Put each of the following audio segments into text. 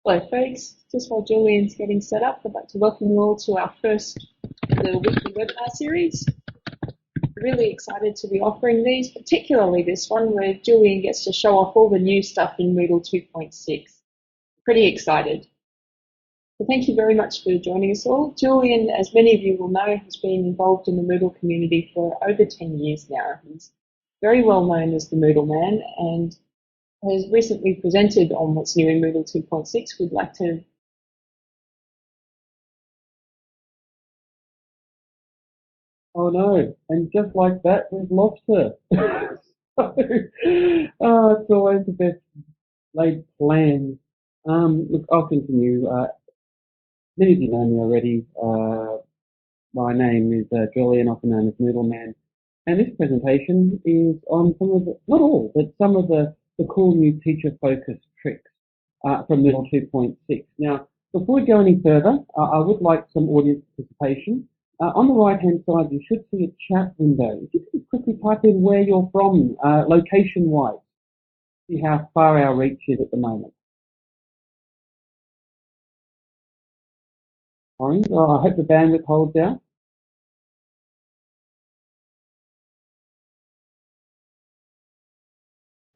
Hello folks, just while Julian's getting set up, I'd like to welcome you all to our first the weekly webinar series. Really excited to be offering these, particularly this one where Julian gets to show off all the new stuff in Moodle 2.6. Pretty excited. So thank you very much for joining us all. Julian, as many of you will know, has been involved in the Moodle community for over 10 years now. He's very well known as the Moodleman and has recently presented on what's new in Moodle 2.6. We'd like to Oh no, and just like that, we've lost her. It's always the best laid plans. Look, I'll continue. Many of you know me already. My name is Julian, often known as Moodleman, and this presentation is on some of the, not all, but some of the cool new teacher-focused tricks from Moodle 2.6. Now, before we go any further, I would like some audience participation. On the right-hand side, you should see a chat window. If you could quickly type in where you're from, location-wise, see how far our reach is at the moment. Orange, I hope the bandwidth holds out.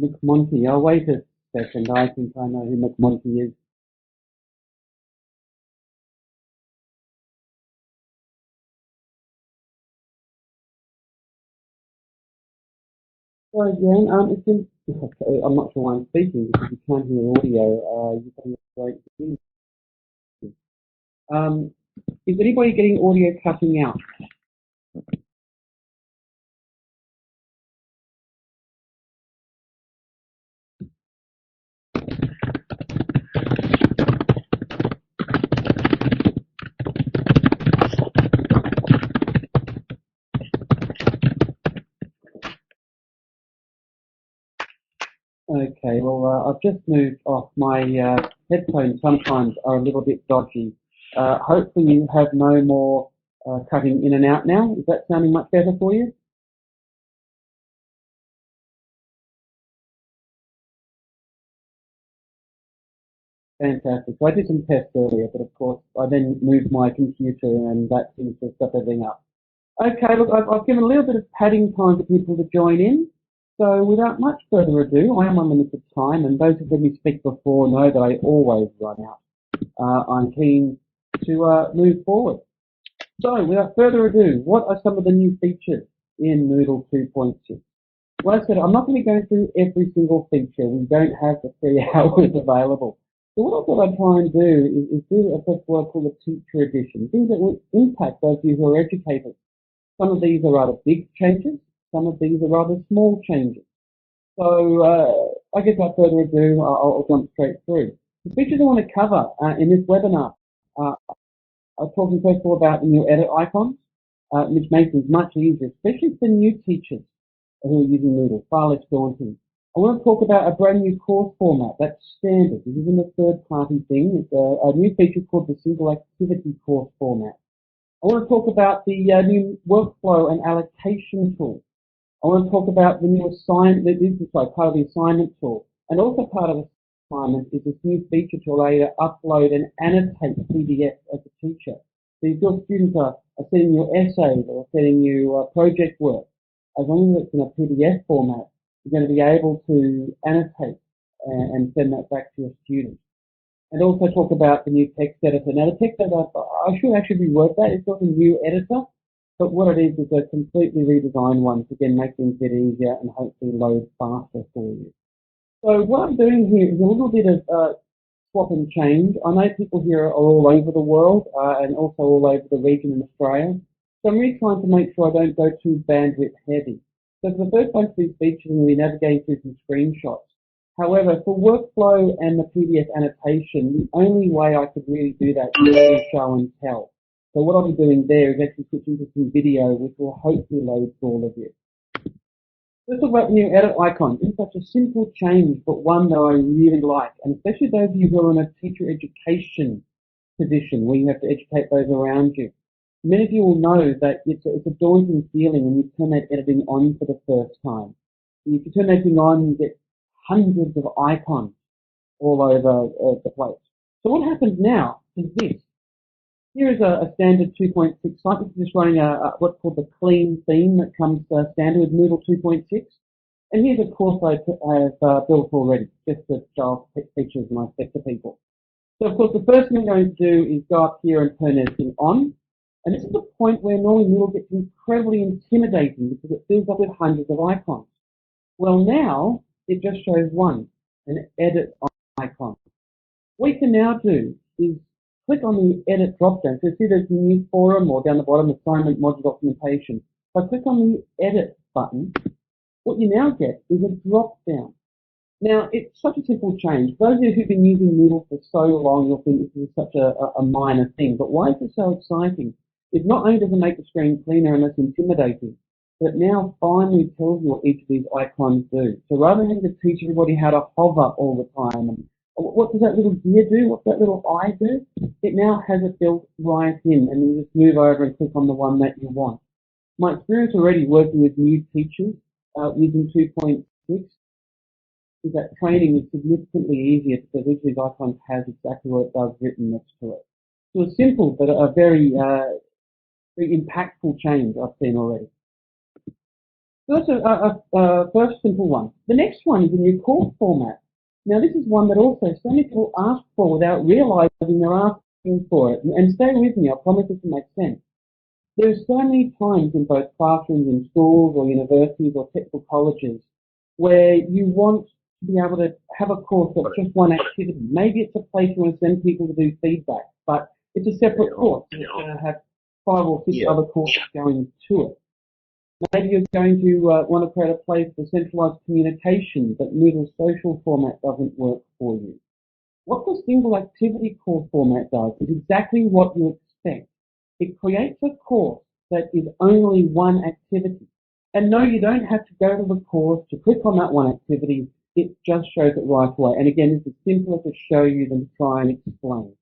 McMonty, I'll wait a second. I think I know who McMonty is. So again, I'm not sure why I'm speaking because you can't hear audio. You can wait. Is anybody getting audio cutting out? Okay, well, I've just moved off. My headphones sometimes are a little bit dodgy. Hopefully you have no more cutting in and out now. Is that sounding much better for you? Fantastic. So I did some tests earlier, but of course I then moved my computer and that seems to set everything up. Okay, look, I've given a little bit of padding time for people to join in. So without much further ado, I am on limited time, and those who have heard me speak before know that I always run out. I'm keen to move forward. So without further ado, what are some of the new features in Moodle 2.6? Well, I said, I'm not going to go through every single feature. We don't have the 3 hours available. So what I thought I'd try and do is do a first what I call a teacher edition, things that will impact those of you who are educators. Some of these are rather big changes. Some of these are rather small changes. So I guess without further ado, I'll jump straight through. The features I want to cover in this webinar I'm talking first of all about the new edit icons, which makes things much easier, especially for new teachers who are using Moodle, far less daunting. I want to talk about a brand new course format that's standard. This isn't a third-party thing. It's a new feature called the single activity course format. I want to talk about the new workflow and allocation tool. I want to talk about the new assignment, this is part of the assignment tool. And also part of the assignment is this new feature to allow you to upload and annotate PDFs as a teacher. So if your students are sending you essays or sending you project work, as long as it's in a PDF format, you're going to be able to annotate and send that back to your students. And also talk about the new text editor. Now the text editor, I should actually reword that. It's not a new editor, but what it is a completely redesigned one to again make things a bit easier and hopefully load faster for you. So what I'm doing here is a little bit of swap and change. I know people here are all over the world and also all over the region in Australia. So I'm really trying to make sure I don't go too bandwidth heavy. So for the first bunch of these features, I'm going to be navigating through some screenshots. However, for workflow and the PDF annotation, the only way I could really do that is to show and tell. So what I'll be doing there is actually switching to some video, which will hopefully load for all of you. Let's talk about the new edit icon. It's such a simple change, but one that I really like, and especially those of you who are in a teacher education position where you have to educate those around you. Many of you will know that it's a daunting feeling when you turn that editing on for the first time. If you turn that thing on, you get hundreds of icons all over the place. So what happens now is this. Here is a standard 2.6 site. This is just running what's called the clean theme that comes standard with Moodle 2.6. And here's a course I've built already, just to show off features and I set to people. So of course the first thing I'm going to do is go up here and turn everything on. And this is the point where normally Moodle gets incredibly intimidating because it fills up with hundreds of icons. Well now, it just shows one, an edit icon. What you can now do is click on the edit drop-down. So you see there's a new forum or down the bottom, assignment, module documentation. If I click on the edit button, what you now get is a drop-down. Now, it's such a simple change. Those of you who've been using Moodle for so long, you'll think this is such a minor thing. But why is it so exciting? It not only does it make the screen cleaner and less intimidating, but now finally tells you what each of these icons do. So rather than having to teach everybody how to hover all the time, and what does that little gear do? What's that little eye do? It now has it built right in, and you just move over and click on the one that you want. My experience already working with new teachers using 2.6 is that training is significantly easier because each of these icons has exactly what it does written next to it. So a simple but a very impactful change I've seen already. So that's a first simple one. The next one is a new course format. Now this is one that also so many people ask for without realizing they're asking for it. And stay with me, I promise this will make sense. There are so many times in both classrooms in schools or universities or technical colleges where you want to be able to have a course that's just one activity. Maybe it's a place you want to send people to do feedback, but it's a separate course. It's going to have 5 or 6 other courses going to it. Maybe you're going to want to create a place for centralized communication, but Moodle's social format doesn't work for you. What the single activity course format does is exactly what you expect. It creates a course that is only one activity. And no, you don't have to go to the course to click on that one activity. It just shows it right away. And again, it's simpler to show you than to try and explain.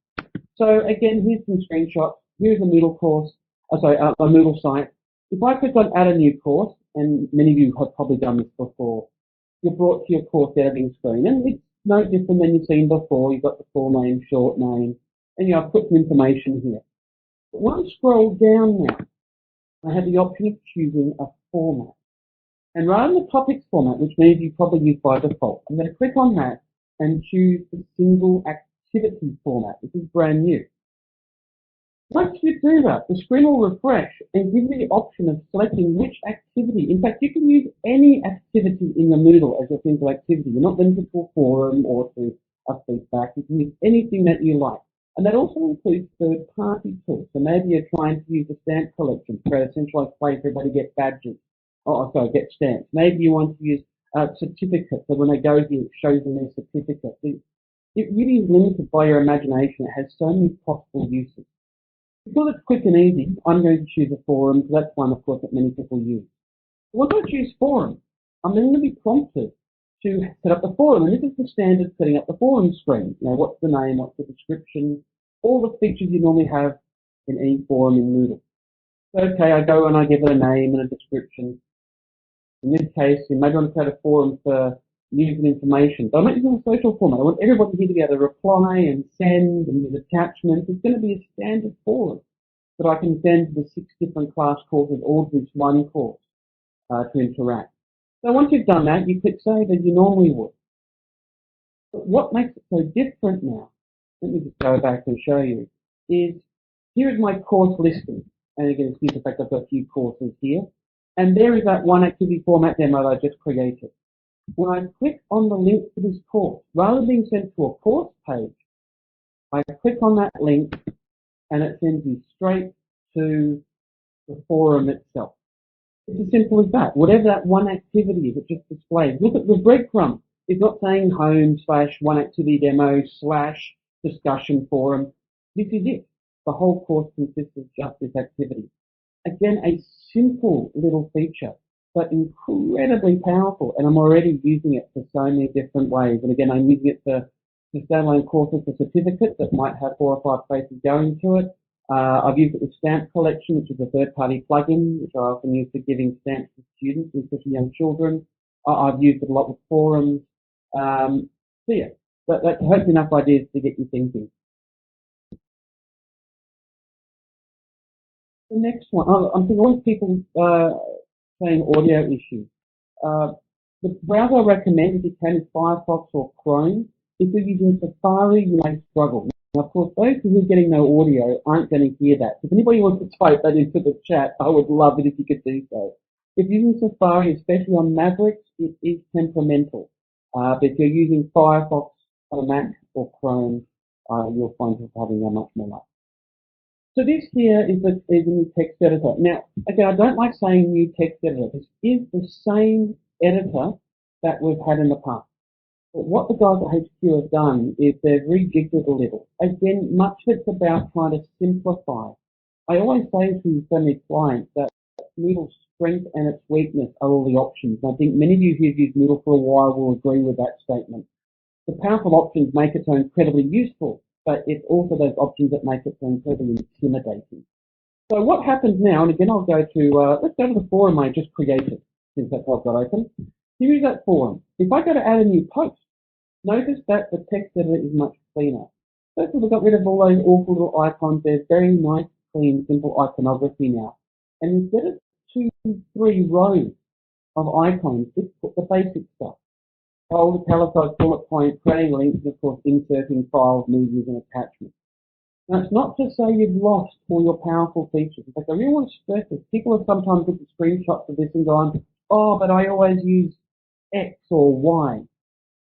So again, here's some screenshots. Here's a Moodle course, a Moodle site. If I click on add a new course, and many of you have probably done this before, you're brought to your course editing screen. And it's no different than you've seen before. You've got the full name, short name, and I've put some information here. But when I scroll down now, I have the option of choosing a format. And rather than the topics format, which many of you probably use by default, I'm going to click on that and choose the single activity format. This is brand new. Once you do that, the screen will refresh and give you the option of selecting which activity. In fact, you can use any activity in the Moodle as a single activity. You're not limited to a forum or to a feedback. You can use anything that you like. And that also includes third-party tools. So maybe you're trying to use a stamp collection to create a centralized place for everybody to get badges. Get stamps. Maybe you want to use certificates, so when they go here, it shows them their certificate. It really is limited by your imagination. It has so many possible uses. Because it's quick and easy, I'm going to choose a forum, because that's one, of course, that many people use. Once I choose forum, I'm then going to be prompted to set up the forum, and this is the standard setting up the forum screen. You know, what's the name, what's the description, all the features you normally have in any forum in Moodle. So, okay, I go and I give it a name and a description. In this case, maybe I want to create a forum for news and information, but I'm not using a social format. I want everybody here to be able to reply and send and use attachments. It's going to be a standard forum that I can send to the 6 different class courses, all to this one course to interact. So once you've done that, you click save as you normally would. But what makes it so different now, let me just go back and show you, is here is my course listing. And again, excuse the fact I've got a few courses here. And there is that one activity format demo that I just created. When I click on the link to this course, rather than being sent to a course page, I click on that link and it sends you straight to the forum itself. It's as simple as that. Whatever that one activity is, it just displays. Look at the breadcrumb. It's not saying home/one activity demo/discussion forum. This is it. The whole course consists of just this activity. Again, a simple little feature, but incredibly powerful, and I'm already using it for so many different ways. And again, I'm using it for standalone courses for certificates that might have 4 or 5 places going to it. I've used it with Stamp Collection, which is a third-party plugin, which I often use for giving stamps to students, especially young children. I've used it a lot with forums. So yeah, that's hopefully enough ideas to get you thinking. The next one, I'm seeing all people saying audio issues. The browser I recommend, if you can, is Firefox or Chrome. If you're using Safari, you may struggle. Now, of course, those who are getting no audio aren't going to hear that. If anybody wants to type that into the chat, I would love it if you could do so. If you're using Safari, especially on Mavericks, it is temperamental. But if you're using Firefox on a Mac or Chrome, you'll find yourself having a much more luck. So this here is a new text editor. Now, again, I don't like saying new text editor. This is the same editor that we've had in the past. But what the guys at HQ have done is they've rejigged it a little. Again, much of it's about trying to simplify. I always say to so many clients that Moodle's strength and its weakness are all the options. And I think many of you who've used Moodle for a while will agree with that statement. The powerful options make it so incredibly useful, but it's also those options that make it so incredibly intimidating. So what happens now, and again I'll go to, let's go to the forum I just created, since that's what I've got open. Here is that forum. If I go to add a new post, notice that the text editor is much cleaner. First of all, we've got rid of all those awful little icons. There's very nice, clean, simple iconography now. And instead of 2, 3 rows of icons, just put the basic stuff. Bold, italicized, bullet point, creating links, and of course inserting files, menus, and attachments. Now, it's not to say you've lost all your powerful features. In fact, I really want to stress this. People have sometimes looked at screenshots of this and gone, oh, but I always use X or Y.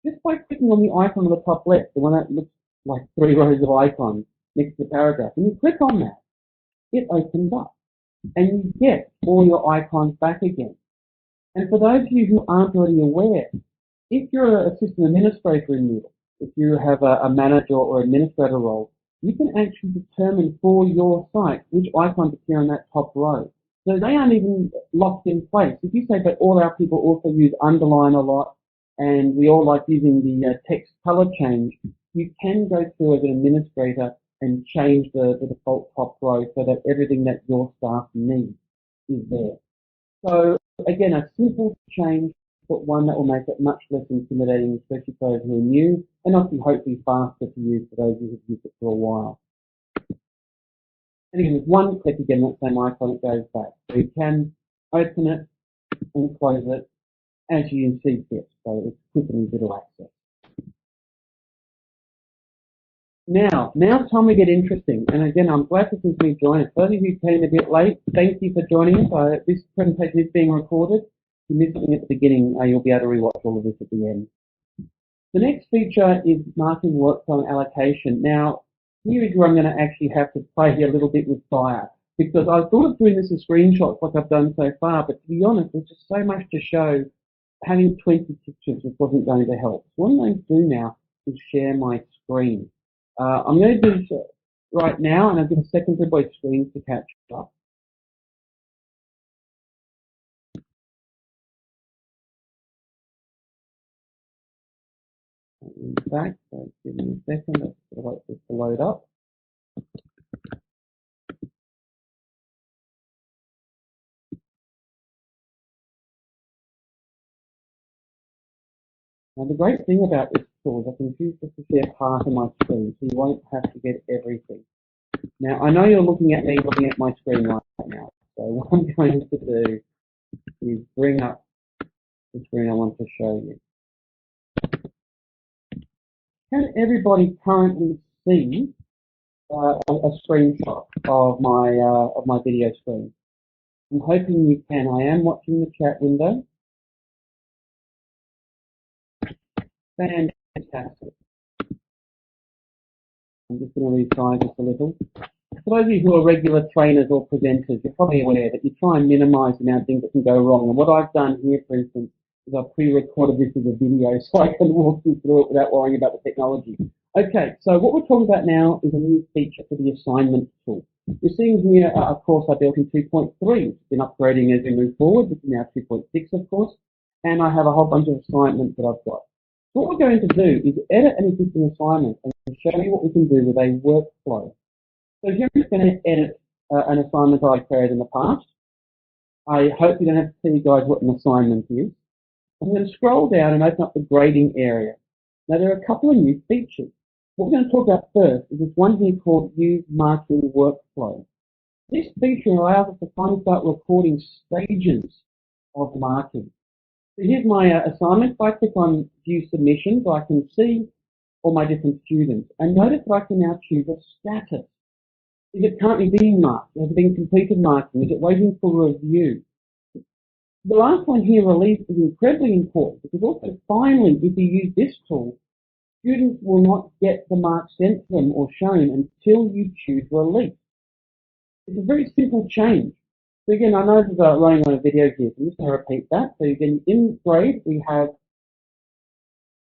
Just by clicking on the icon on the top left, the one that looks like 3 rows of icons next to the paragraph, and you click on that, it opens up, and you get all your icons back again. And for those of you who aren't already aware, if you're a system administrator in Moodle, if you have a manager or administrator role, you can actually determine for your site which icons appear on that top row. So they aren't even locked in place. If you say that all our people also use underline a lot, and we all like using the text color change, you can go through as an administrator and change the default top row so that everything that your staff needs is there. So again, a simple change, but one that will make it much less intimidating, especially for those who are new, and obviously hopefully faster to use for those who have used it for a while. And again, with one click, again, that same icon, it goes back. So you can open it and close it as you see fit. So it's quick and easy to access. Now it's time we get interesting. And again, I'm glad to see me join us. Those of you who came a bit late, thank you for joining us. This presentation is being recorded. If you missed something at the beginning, you'll be able to rewatch all of this at the end. The next feature is marking workflow and allocation. Now, here is where I'm going to actually have to play a little bit with fire, because I thought of doing this as screenshots like I've done so far, but to be honest, there's just so much to show. Having 20 pictures just wasn't going to help. So what I'm going to do now is share my screen. I'm going to do this right now, and I'll give a second for both screens to catch up. In fact, so give me a second, let's wait for this to load up. Now the great thing about this tool is I can choose just to share part of my screen, so you won't have to get everything. Now I know you're looking at me looking at my screen right now, so what I'm going to do is bring up the screen I want to show you. Can everybody currently see a screenshot of my video screen? I'm hoping you can. I am watching the chat window. Fantastic. I'm just going to resize this a little. For those of you who are regular trainers or presenters, you're probably aware that you try and minimize the amount of things that can go wrong. And what I've done here, for instance, is I've pre-recorded this as a video so I can walk you through it without worrying about the technology. Okay, so what we're talking about now is a new feature for the assignment tool. You're seeing here a course I built in 2.3. It's been upgrading as we move forward. This is now 2.6, of course. And I have a whole bunch of assignments that I've got. So what we're going to do is edit an existing assignment and show you what we can do with a workflow. So here I'm just going to edit an assignment I created in the past. I hope you don't have to tell you guys what an assignment is. I'm going to scroll down and open up the grading area. Now there are a couple of new features. What we're going to talk about first is this one here called Use Marking Workflow. This feature allows us to finally start recording stages of marking. So here's my assignment. If I click on View Submissions, I can see all my different students. And notice that I can now choose a status. Is it currently being marked? Has it been completed marking? Is it waiting for review? The last one here, release, is incredibly important because also finally, if you use this tool, students will not get the marks sent to them or shown until you choose release. It's a very simple change. So again, I know this is running on a video here, so I'm just going to repeat that. So again, in grade, we have,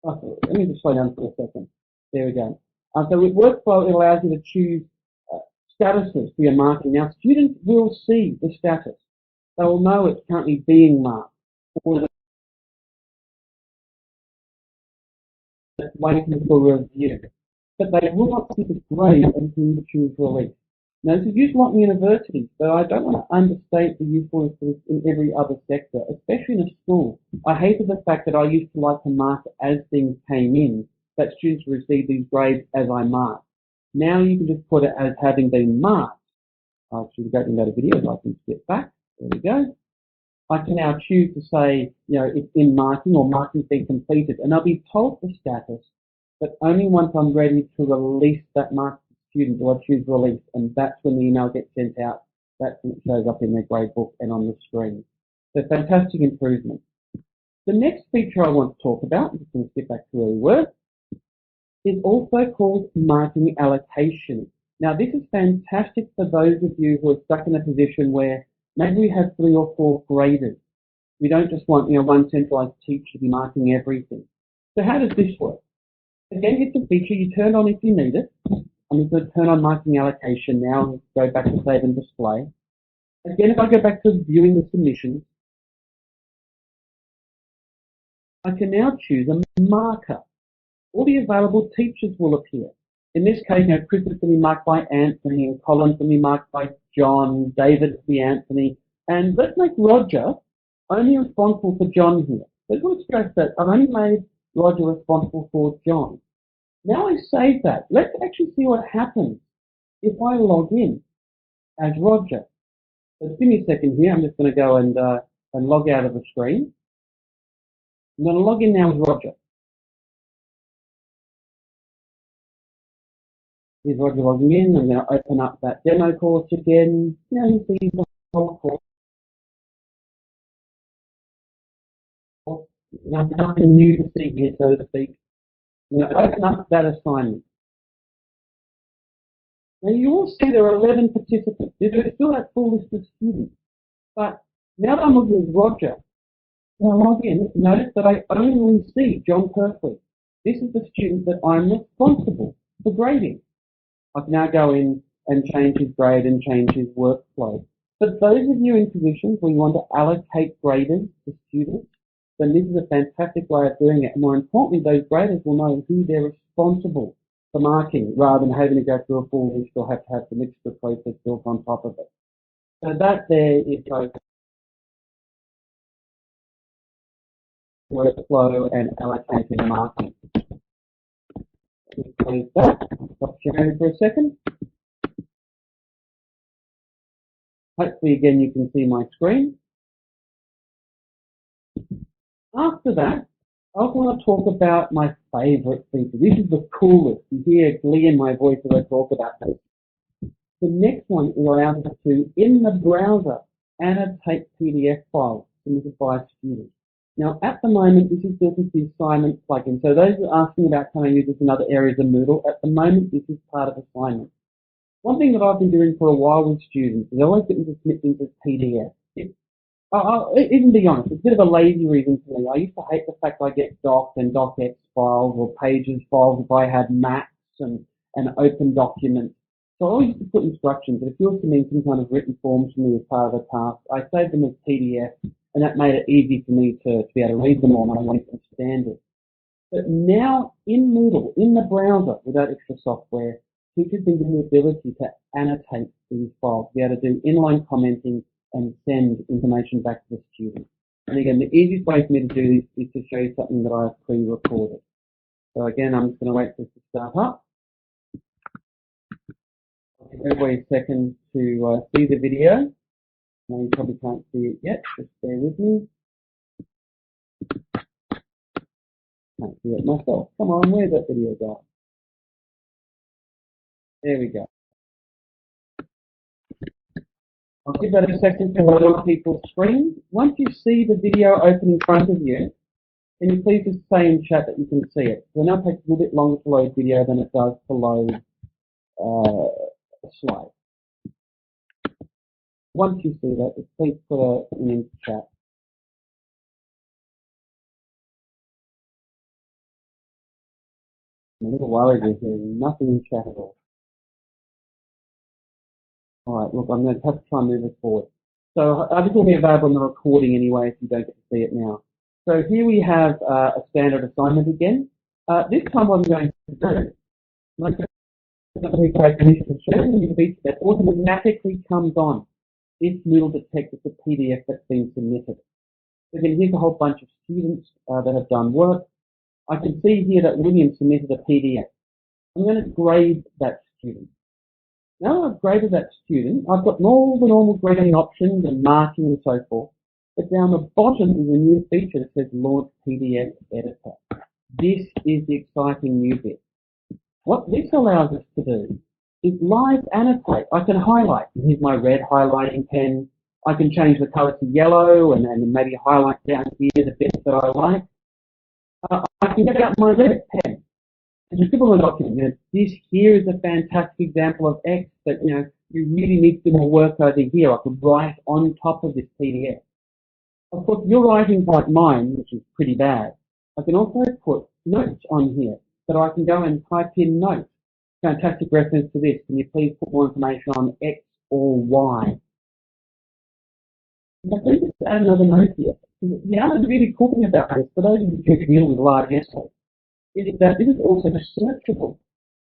let me just slow down for a second. There we go. So with workflow, it allows you to choose statuses for your marking. Now, students will see the status. They will know it's currently being marked, or it's waiting for review. But they will not see the grade until you choose release. Now, this is used a lot in universities, but I don't want to understate the usefulness of this in every other sector, especially in a school. I hated the fact that I used to like to mark as things came in, that students receive these grades as I mark. Now you can just put it as having been marked. I should go to video so I can skip back. There we go. I can now choose to say, it's in marking or marking's been completed, and I'll be told the status, but only once I'm ready to release that mark to student do I choose release, and that's when the email gets sent out. That's when it shows up in their gradebook and on the screen. So fantastic improvement. The next feature I want to talk about, I'm just going to skip back to where we were, is also called marking allocation. Now this is fantastic for those of you who are stuck in a position where maybe we have 3 or 4 graders. We don't just want, one centralized teacher to be marking everything. So how does this work? Again, it's a feature you turn on if you need it. I'm going to turn on marking allocation now and go back to save and display. Again, if I go back to viewing the submissions, I can now choose a marker. All the available teachers will appear. In this case, Chris is going to be marked by Anthony, and Colin's going to be marked by John, David will be Anthony, and let's make Roger only responsible for John here. So I want to stress that I've only made Roger responsible for John. Now I save that. Let's actually see what happens if I log in as Roger. So just give me a second here. I'm just going to go and log out of the screen. I'm going to log in now as Roger. Here's Roger logging in. I'm going to open up that demo course again. You see the whole course. Nothing new to see here, so to speak. I'm going to open up that assignment. Now you will see there are 11 participants. There's still that full list of students. But now that I'm looking at Roger, when I log in, notice that I only see John Perkley. This is the student that I'm responsible for grading. I can now go in and change his grade and change his workflow. But those of you in positions where you want to allocate graders to students, then this is a fantastic way of doing it. And more importantly, those graders will know who they're responsible for marking rather than having to go through a full list or have to have some extra process built on top of it. So that there is workflow and allocating marking. Close that. Stop sharing for a second. Hopefully, again, you can see my screen. After that, I also want to talk about my favorite feature. This is the coolest. You hear glee in my voice as I talk about this. The next one allows us to, in the browser, annotate PDF files submitted by students. Now, at the moment, this is built into the assignment plugin. So those who are asking about can I use this in other areas of Moodle, at the moment, this is part of assignment. One thing that I've been doing for a while with students is I always get them to submit things as PDF. I'll even be honest, it's a bit of a lazy reason for me. I used to hate the fact I get docs and docx files or pages files if I had maps and open documents. So I always used to put instructions, but if you're submitting some kind of written forms to me as part of a task, I saved them as PDF, and that made it easy for me to be able to read them all when I wanted to understand it. But now in Moodle, in the browser, without extra software, teachers have been given the ability to annotate these files, to be able to do inline commenting and send information back to the student. And again, the easiest way for me to do this is to show you something that I've pre-recorded. So again, I'm just going to wait for this to start up. everybody a second to see the video. No, you probably can't see it yet. Just bear with me. Can't see it myself. Come on, where's that video go? There we go. I'll give that a second to load on people's screens. Once you see the video open in front of you, can you please just say in chat that you can see it? So now it takes a little bit longer to load video than it does to load a slide. Once you see that, just please put an in chat. I'm a little worried with hearing nothing in chat at all. Alright, look, I'm going to have to try and move it forward. So this will be available in the recording anyway if you don't get to see it now. So here we have a standard assignment again. This time what I'm going to do, like the feature that automatically comes on if Moodle detects the PDF that's been submitted. So again, here's a whole bunch of students that have done work. I can see here that William submitted a PDF. I'm going to grade that student. Now I've graded that student, I've got all the normal grading options and marking and so forth, but down the bottom is a new feature that says Launch PDF Editor. This is the exciting new bit. What this allows us to do is live annotate. I can highlight. Here's my red highlighting pen. I can change the color to yellow and maybe highlight down here the bits that I like. I can get out my red pen and just scribble a document. This here is a fantastic example of X that, you really need to do more work over here. I could write on top of this PDF. Of course, your writing's like mine, which is pretty bad. I can also put notes on here, so I can go and type in notes. Fantastic reference to this. Can you please put more information on X or Y? But let me just add another note here. The other really cool thing about this, for those of you who deal with large essays, is that this is also searchable.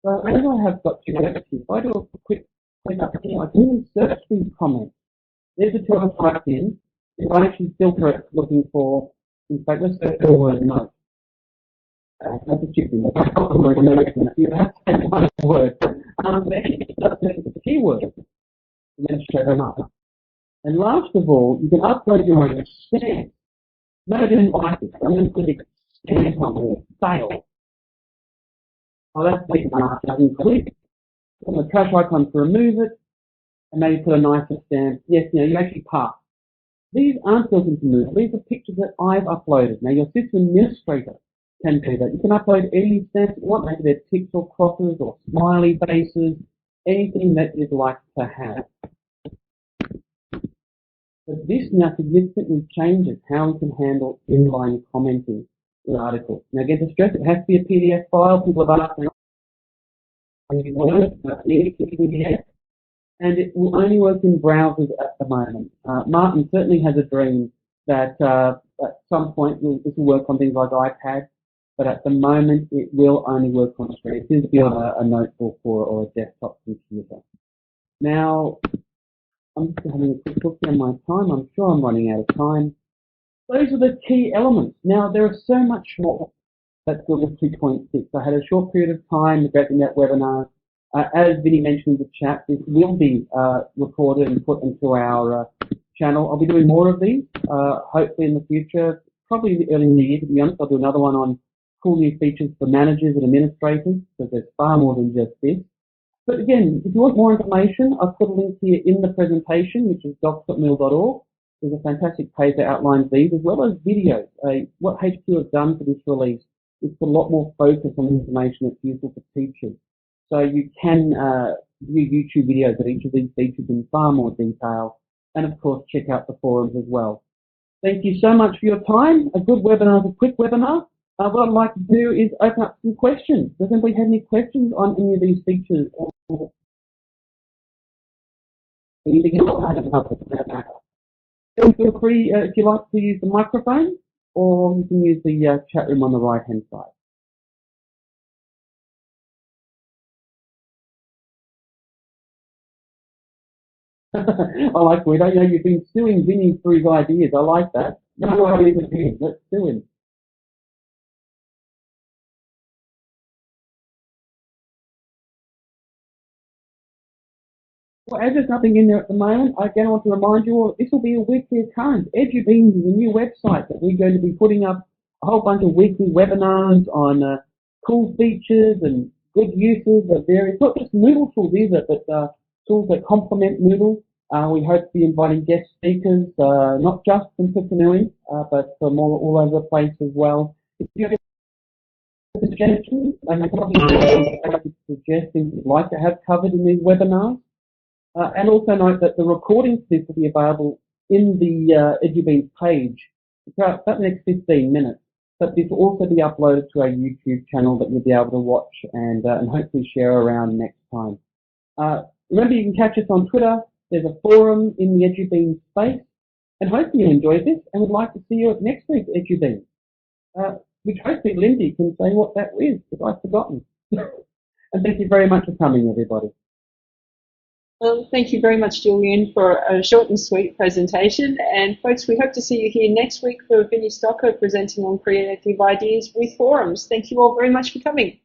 So as I have got two notes here, if I do a quick click up here, I can search these comments. There's the two I've typed in. If I actually filter it looking for, in fact, let's search for the word note. That's a stupid one. I can't remember the note. You have to take one word. It does the keyword. And then show them up. And last of all, you can upload your own stamp. No, I didn't like this. I'm going to click stamp on here. Fail. Oh, that's big enough. I can click on the trash icon to remove it, and maybe put a nicer stamp. Yes, you actually pass. These aren't built into Moodle. These are pictures that I've uploaded. Now, your system administrator can do that. You can upload any stamps you want. Maybe they're ticks or crosses or smiley faces, anything that you'd like to have. But this now significantly changes how we can handle inline commenting in articles. Now, again, to stress, it has to be a PDF file. People have asked me, and it will only work in browsers at the moment. Martin certainly has a dream that at some point this will work on things like iPad, but at the moment it will only work on a screen. It seems to be on a notebook or a desktop computer. Now, I'm just having a quick look down my time. I'm sure I'm running out of time. Those are the key elements. Now, there are so much more that Moodle 2.6. I had a short period of time developing that webinar. As Vinny mentioned in the chat, this will be recorded and put into our channel. I'll be doing more of these, hopefully in the future, probably early in the year, to be honest. I'll do another one on cool new features for managers and administrators, because there's far more than just this. But again, if you want more information, I've put a link here in the presentation, which is docs.moodle.org. There's a fantastic page that outlines these, as well as videos. What HQ has done for this release is put a lot more focus on information that's useful for teachers. So you can view YouTube videos of each of these features in far more detail, and of course check out the forums as well. Thank you so much for your time. A good webinar is a quick webinar. What I'd like to do is open up some questions. Does anybody have any questions on any of these features? Or anything else? Feel free, if you like, to use the microphone, or you can use the chat room on the right-hand side. I like Guido. You've been suing Vinny for his ideas. I like that. No, I leave it here. Let's sue him. Well, as there's nothing in there at the moment, I again want to remind you all, this will be a weekly occurrence. Edubeans is a new website that we're going to be putting up a whole bunch of weekly webinars on cool features and good uses of various, not just Moodle tools either, but tools that complement Moodle. We hope to be inviting guest speakers, not just from Pukunui, but from all over the place as well. If you have suggestions, and I can suggest things you'd like to have covered in these webinars. And also note that the recordings for this will be available in the Edubeans page for about the next 15 minutes. But this will also be uploaded to our YouTube channel that you'll be able to watch and hopefully share around next time. Remember, you can catch us on Twitter. There's a forum in the Edubeans space. And hopefully you enjoyed this and would like to see you at next week's Edubeans. Which hopefully Lindy can say what that is, because I've forgotten. And thank you very much for coming, everybody. Well, thank you very much, Julian, for a short and sweet presentation. And folks, we hope to see you here next week for Vinnie Stocker presenting on creative ideas with forums. Thank you all very much for coming.